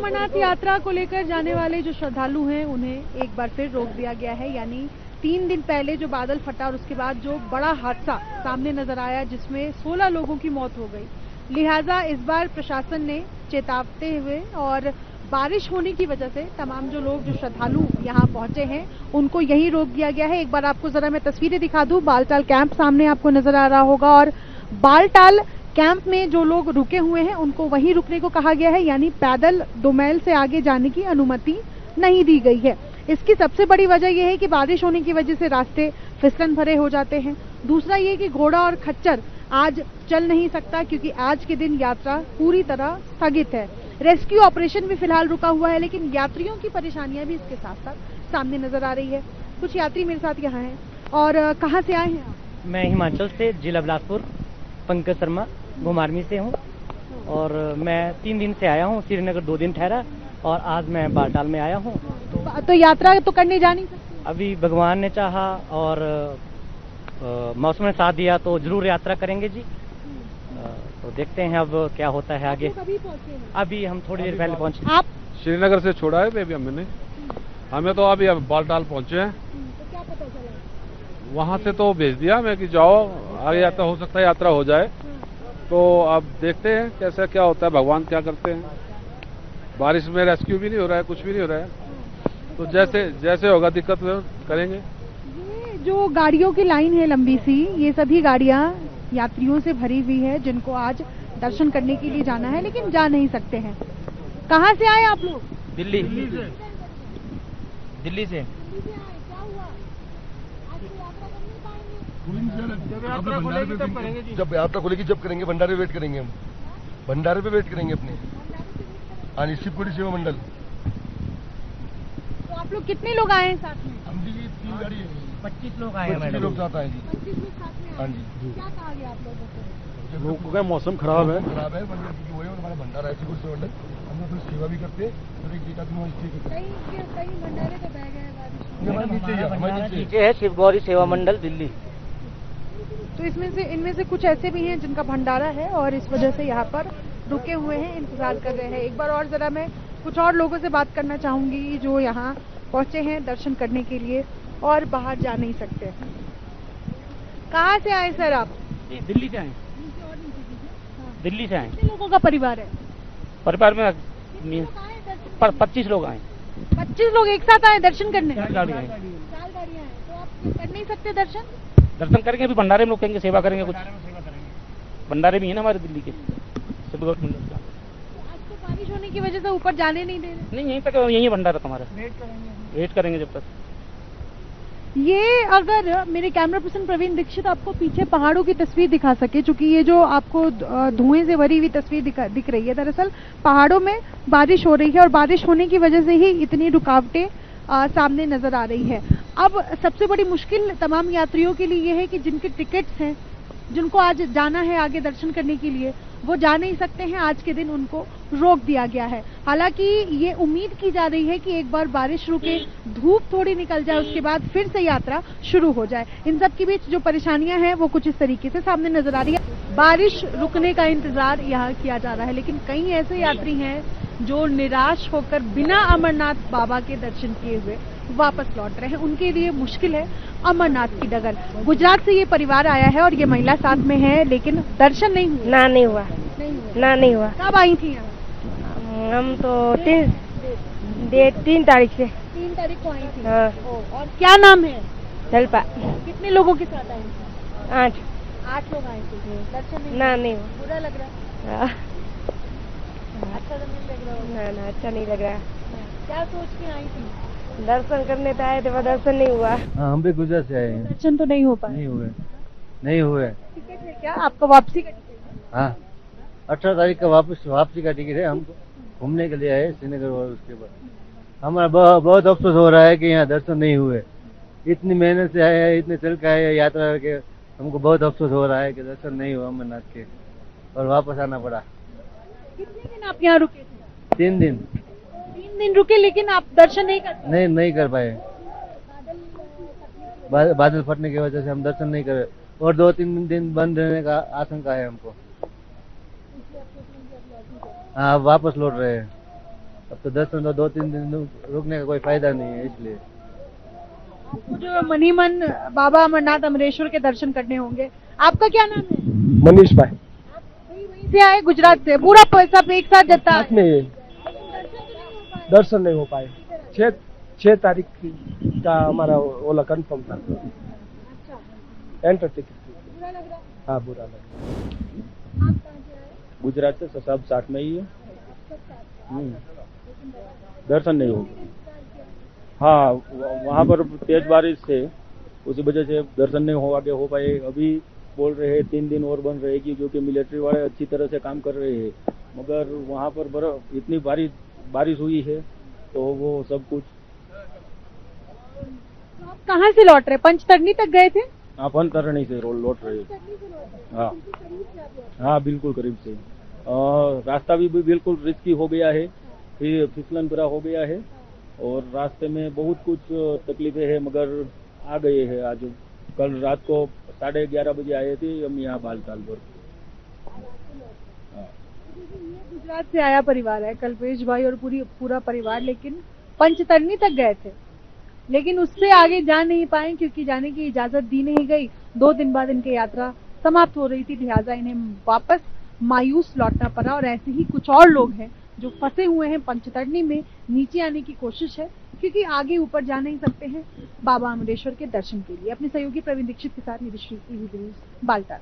अमरनाथ यात्रा को लेकर जाने वाले जो श्रद्धालु हैं उन्हें एक बार फिर रोक दिया गया है। यानी 3 दिन पहले जो बादल फटा और उसके बाद जो बड़ा हादसा सामने नजर आया जिसमें 16 लोगों की मौत हो गई, लिहाजा इस बार प्रशासन ने चेतावते हुए और बारिश होने की वजह से तमाम जो लोग जो श्रद्धालु यहाँ पहुंचे हैं उनको यहीं रोक दिया गया है। एक बार आपको जरा मैं तस्वीरें दिखा दूं। बालटाल कैंप सामने आपको नजर आ रहा होगा और बालटाल कैंप में जो लोग रुके हुए हैं उनको वहीं रुकने को कहा गया है। यानी पैदल 2 मील से आगे जाने की अनुमति नहीं दी गई है। इसकी सबसे बड़ी वजह यह है कि बारिश होने की वजह से रास्ते फिसलन भरे हो जाते हैं। दूसरा ये कि घोड़ा और खच्चर आज चल नहीं सकता क्योंकि आज के दिन यात्रा पूरी तरह स्थगित है। रेस्क्यू ऑपरेशन भी फिलहाल रुका हुआ है, लेकिन यात्रियों की परेशानियां भी इसके साथ साथ सामने नजर आ रही है। कुछ यात्री मेरे साथ यहाँ हैं। और कहाँ से आए हैं आप? मैं हिमाचल से, जिला बिलासपुर, पंकज शर्मा, घुमारवी से हूँ। और मैं 3 दिन से आया हूँ। श्रीनगर 2 दिन ठहरा और आज मैं बालटाल में आया हूँ। तो यात्रा तो करने जा नहीं सकते? अभी भगवान ने चाहा और मौसम ने साथ दिया तो जरूर यात्रा करेंगे जी। तो देखते हैं अब क्या होता है आगे। कभी पहुंचे हैं? अभी हम थोड़ी देर पहले पहुंचे। आप श्रीनगर से छोड़ा है बेबी हमने। हमें तो अभी अब बालटाल पहुंचे हैं। तो क्या पता चला? वहां से तो भेज दिया हमें कि जाओ आगे यात्रा हो सकता है यात्रा हो जाए। तो अब देखते हैं कैसा क्या होता है, भगवान क्या करते हैं। बारिश में रेस्क्यू भी नहीं हो रहा है, कुछ भी नहीं हो रहा है। तो जैसे होगा दिक्कत करेंगे। ये जो गाड़ियों की लाइन है लंबी सी, ये सभी गाड़ियां यात्रियों से भरी हुई है जिनको आज दर्शन करने के लिए जाना है लेकिन जा नहीं सकते हैं। कहाँ से आए आप लोग? दिल्ली से। क्या हुआ? आज तो यात्रा कर नहीं पाएंगे? जब यात्रा खुलेगी जब करेंगे। भंडारे वेट करेंगे हम। भंडारे पे वेट करेंगे अपने। हाँ जी, शिवपुरी सेवा मंडल। तो आप लोग कितने लोग आए हैं साथ में? हम भी 3 गाड़ी है। 25 लोग आए हैं 25 लोग साथ आए जी। 25 लोग साथ में आए। हाँ जी। क्या कहा गया आप लोगों को? लोगों का मौसम खराब है। खराब है मंडल की वो है हमारा भंडारा है शिवपुरी सेवा मंडल। हम लोग थोड़ी सेवा भी करते हैं और एक एकाध दिन स्टे करते हैं। कई भंडारे तो बह गए बारिश में। हमारे नीचे ही है, हमारे नीचे नीचे है शिव गौरी सेवा मंडल दिल्ली। तो इनमें से कुछ ऐसे भी हैं जिनका भंडारा है और इस वजह से यहाँ पर रुके हुए हैं, इंतजार कर रहे हैं। एक बार और जरा मैं कुछ और लोगों से बात करना चाहूंगी जो यहाँ पहुंचे हैं दर्शन करने के लिए और बाहर जा नहीं सकते। कहाँ से आए सर आप? दिल्ली से आए। दिल्ली से आए। कितने लोगों का परिवार है? परिवार में 25 लोग आए। 25 लोग एक साथ आए दर्शन करने? 4 गाड़ियाँ हैं। 4 गाड़ियाँ हैं। तो आप कर नहीं सकते दर्शन? दर्शन करेंगे, अभी भंडारे में लोग करेंगे, सेवा करेंगे। कुछ भंडारे भी है ना हमारे दिल्ली के शिव गौरी मंडल का। आज तो बारिश होने की वजह से ऊपर जाने नहीं दे रहे। नहीं, यहीं तक यही भंडारा तुम्हारा। वेट करेंगे जब तक। ये अगर मेरे कैमरा पर्सन प्रवीण दीक्षित आपको पीछे पहाड़ों की तस्वीर दिखा सके, क्योंकि ये जो आपको धुएं से भरी हुई तस्वीर दिख रही है, दरअसल पहाड़ों में बारिश हो रही है और बारिश होने की वजह से ही इतनी रुकावटें सामने नजर आ रही है। अब सबसे बड़ी मुश्किल तमाम यात्रियों के लिए ये है कि जिनके टिकट्स हैं, जिनको आज जाना है आगे दर्शन करने के लिए, वो जा नहीं सकते हैं। आज के दिन उनको रोक दिया गया है। हालांकि ये उम्मीद की जा रही है कि एक बार बारिश रुके, धूप थोड़ी निकल जाए, उसके बाद फिर से यात्रा शुरू हो जाए। इन सब के बीच जो परेशानियां हैं वो कुछ इस तरीके से सामने नजर आ रही है। बारिश रुकने का इंतजार यहाँ किया जा रहा है, लेकिन कई ऐसे यात्री हैं जो निराश होकर बिना अमरनाथ बाबा के दर्शन किए हुए वापस लौट रहे हैं। उनके लिए मुश्किल है अमरनाथ की डगर। गुजरात से ये परिवार आया है और ये महिला साथ में है, लेकिन दर्शन नहीं हुआ। नहीं हुआ। नहीं हुआ। कब आई थी यहाँ? हम तो 3 तारीख से। 3 तारीख को आई थी। हाँ। और क्या नाम है? जलपा। कितने लोगों के साथ आई थी? 8 लोग आए थे। दर्शन नहीं हुआ। बुरा लग रहा है? अच्छा तो नहीं लग रहा? ना अच्छा नहीं लग रहा। क्या सोच के आई थी? दर्शन करने तो आए थे पर दर्शन नहीं हुआ। हाँ, हम भी गुजरात से आए हैं। दर्शन तो नहीं हो पाए? नहीं हुए। टिकट है क्या आपको वापसी का टिकट? हाँ, 18 तारीख का वापसी का टिकट है। हम घूमने के लिए आए श्रीनगर और उसके बाद हमारा बहुत अफसोस हो रहा है कि यहाँ दर्शन नहीं हुए। इतनी मेहनत से आए हैं, इतने चल के आए हैं यात्रा करके, हमको बहुत अफसोस हो रहा है कि दर्शन नहीं हुआ अमरनाथ के और वापस आना पड़ा। कितने दिन आप यहाँ रुके थे? 3 दिन। 3 दिन रुके लेकिन आप दर्शन नहीं कर पाए? नहीं कर पाए। बादल फटने की वजह से हम दर्शन नहीं कर और 2-3 दिन बंद रहने का आशंका है हमको। हाँ, वापस लौट रहे हैं। अब तो दर्शन तो 2-3 दिन रुकने का कोई फायदा नहीं है, इसलिए। आपको जो मनीमन बाबा अमरनाथ अमरेश्वर के दर्शन करने होंगे, आपका क्या नाम है? मनीष भाई। वहीं से आए, गुजरात से, पूरा पैसा पे एक साथ जता साथ में दर्शन नहीं हो पाए। 6 तारीख का हमारा ओला कंफर्म था। Enter ticket. हाँ, बुरा लगा। गुजरात से सब साथ में ही है। दर्शन नहीं हो, हाँ वहाँ पर तेज बारिश से उसी वजह से दर्शन नहीं हो आगे हो पाए। अभी बोल रहे हैं 3 दिन और बन रहेगी, जो कि मिलिट्री वाले अच्छी तरह से काम कर रहे हैं, मगर वहाँ पर बर्फ इतनी बारिश हुई है तो वो सब कुछ। आप कहाँ से लौट रहे? पंचतरनी तक गए थे? अपन तरणी से लौट रहे हैं। हाँ हाँ, बिल्कुल करीब से। रास्ता भी बिल्कुल रिस्की हो गया है, फिर फिसलन भरा हो गया है और रास्ते में बहुत कुछ तकलीफें हैं, मगर आ गए हैं। आज कल रात को 11:30 बजे आए थे हम यहाँ बालताल पर। गुजरात से आया परिवार है, कल्पेश भाई और पूरा परिवार, लेकिन पंचतरनी तक गए थे, लेकिन उससे आगे जा नहीं पाए क्योंकि जाने की इजाजत दी नहीं गई। 2 दिन बाद इनकी यात्रा समाप्त हो रही थी, लिहाजा इन्हें वापस मायूस लौटना पड़ा। और ऐसे ही कुछ और लोग हैं जो फंसे हुए हैं पंचतरनी में, नीचे आने की कोशिश है क्योंकि आगे ऊपर जा नहीं सकते हैं बाबा अमरेश्वर के दर्शन के लिए। अपने सहयोगी प्रवीण दीक्षित के साथ निधि श्री, बालताल।